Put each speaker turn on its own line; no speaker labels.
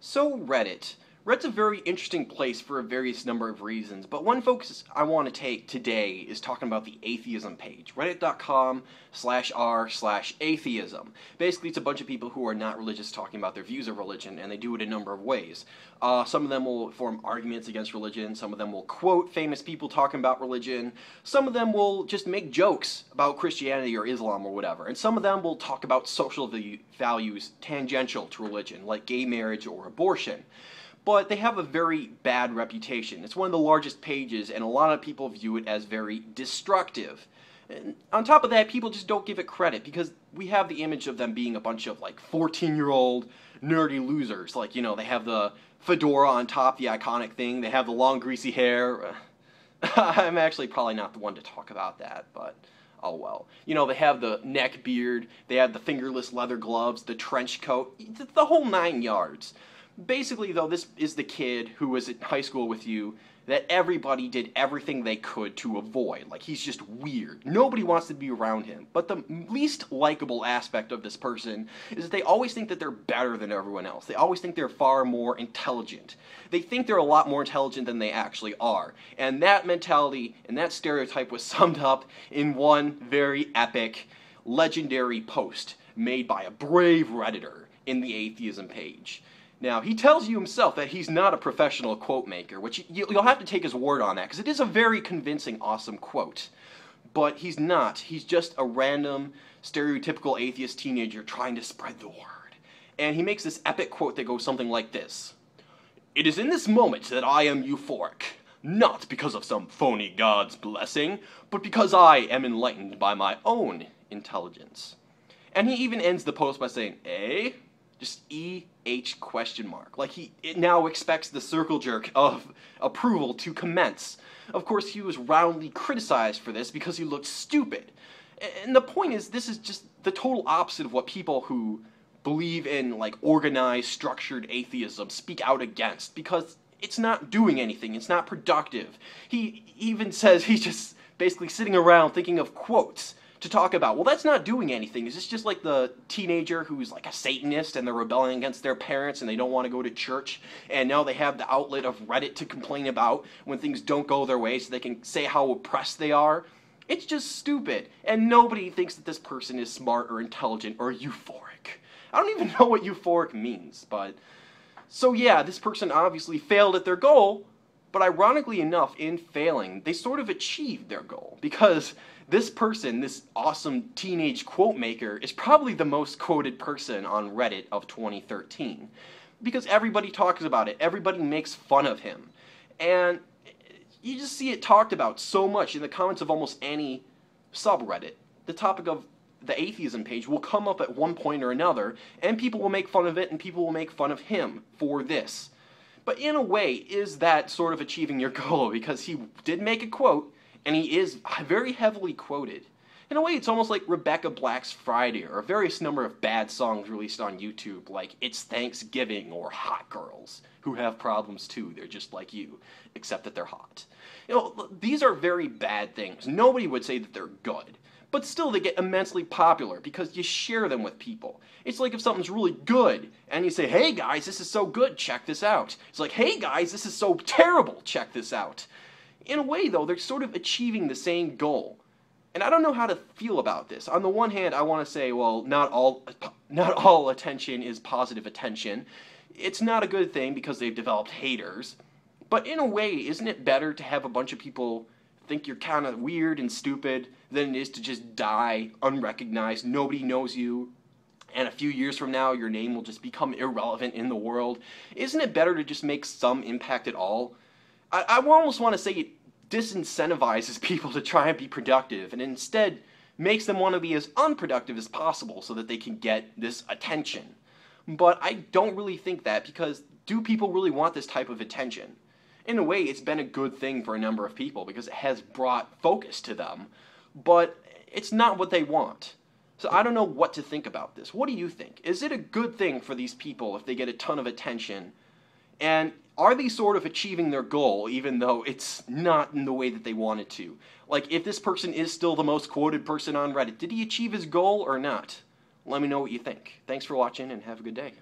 So Reddit. Reddit's a very interesting place for a various number of reasons, but one focus I want to take today is talking about the atheism page. Reddit.com/r/atheism. Basically, it's a bunch of people who are not religious talking about their views of religion, and they do it a number of ways. Some of them will form arguments against religion, some of them will quote famous people talking about religion, some of them will just make jokes about Christianity or Islam or whatever, and some of them will talk about social values tangential to religion, like gay marriage or abortion. But they have a very bad reputation. It's one of the largest pages, and a lot of people view it as very destructive. And on top of that, people just don't give it credit because we have the image of them being a bunch of like 14-year-old nerdy losers. Like, you know, they have the fedora on top, the iconic thing. They have the long greasy hair. I'm actually probably not the one to talk about that, but oh well. You know, they have the neck beard, they have the fingerless leather gloves, the trench coat, the whole 9 yards. Basically, though, this is the kid who was in high school with you that everybody did everything they could to avoid. Like, he's just weird. Nobody wants to be around him. But the least likable aspect of this person is that they always think that they're better than everyone else. They always think they're far more intelligent. They think they're a lot more intelligent than they actually are. And that mentality and that stereotype was summed up in one very epic, legendary post made by a brave Redditor in the atheism page. Now, he tells you himself that he's not a professional quote maker, which you'll have to take his word on that, because it is a very convincing, awesome quote. But he's not. He's just a random, stereotypical atheist teenager trying to spread the word. And he makes this epic quote that goes something like this. "It is in this moment that I am euphoric, not because of some phony God's blessing, but because I am enlightened by my own intelligence." And he even ends the post by saying, "Eh?" Just E-H question mark. Like it now expects the circle jerk of approval to commence. Of course, he was roundly criticized for this because he looked stupid. And the point is, this is just the total opposite of what people who believe in, like, organized, structured atheism speak out against, because it's not doing anything. It's not productive. He even says he's just basically sitting around thinking of quotes to talk about. Well, that's not doing anything. Is this just like the teenager who's like a Satanist and they're rebelling against their parents and they don't want to go to church, and now they have the outlet of Reddit to complain about when things don't go their way so they can say how oppressed they are? It's just stupid, and nobody thinks that this person is smart or intelligent or euphoric. I don't even know what euphoric means, but... So yeah, this person obviously failed at their goal, but ironically enough, in failing, they sort of achieved their goal, because this person, this awesome teenage quote maker, is probably the most quoted person on Reddit of 2013. Because everybody talks about it, everybody makes fun of him. And you just see it talked about so much in the comments of almost any subreddit. The topic of the atheism page will come up at one point or another, and people will make fun of it, and people will make fun of him for this. But in a way, is that sort of achieving your goal? Because he did make a quote, and he is very heavily quoted. In a way, it's almost like Rebecca Black's Friday, or a various number of bad songs released on YouTube, like It's Thanksgiving, or Hot Girls, who have problems too. They're just like you, except that they're hot. You know, these are very bad things. Nobody would say that they're good. But still, they get immensely popular because you share them with people. It's like if something's really good, and you say, "Hey guys, this is so good, check this out." It's like, "Hey guys, this is so terrible, check this out." In a way, though, they're sort of achieving the same goal. And I don't know how to feel about this. On the one hand, I want to say, well, not all attention is positive attention. It's not a good thing because they've developed haters. But in a way, isn't it better to have a bunch of people think you're kind of weird and stupid than it is to just die unrecognized, nobody knows you, and a few years from now your name will just become irrelevant in the world? Isn't it better to just make some impact at all? I almost want to say it disincentivizes people to try and be productive, and instead makes them want to be as unproductive as possible so that they can get this attention. But I don't really think that, because do people really want this type of attention? In a way, it's been a good thing for a number of people because it has brought focus to them, but it's not what they want. So I don't know what to think about this. What do you think? Is it a good thing for these people if they get a ton of attention? And are they sort of achieving their goal even though it's not in the way that they wanted to? Like, if this person is still the most quoted person on Reddit, did he achieve his goal or not? Let me know what you think. Thanks for watching and have a good day.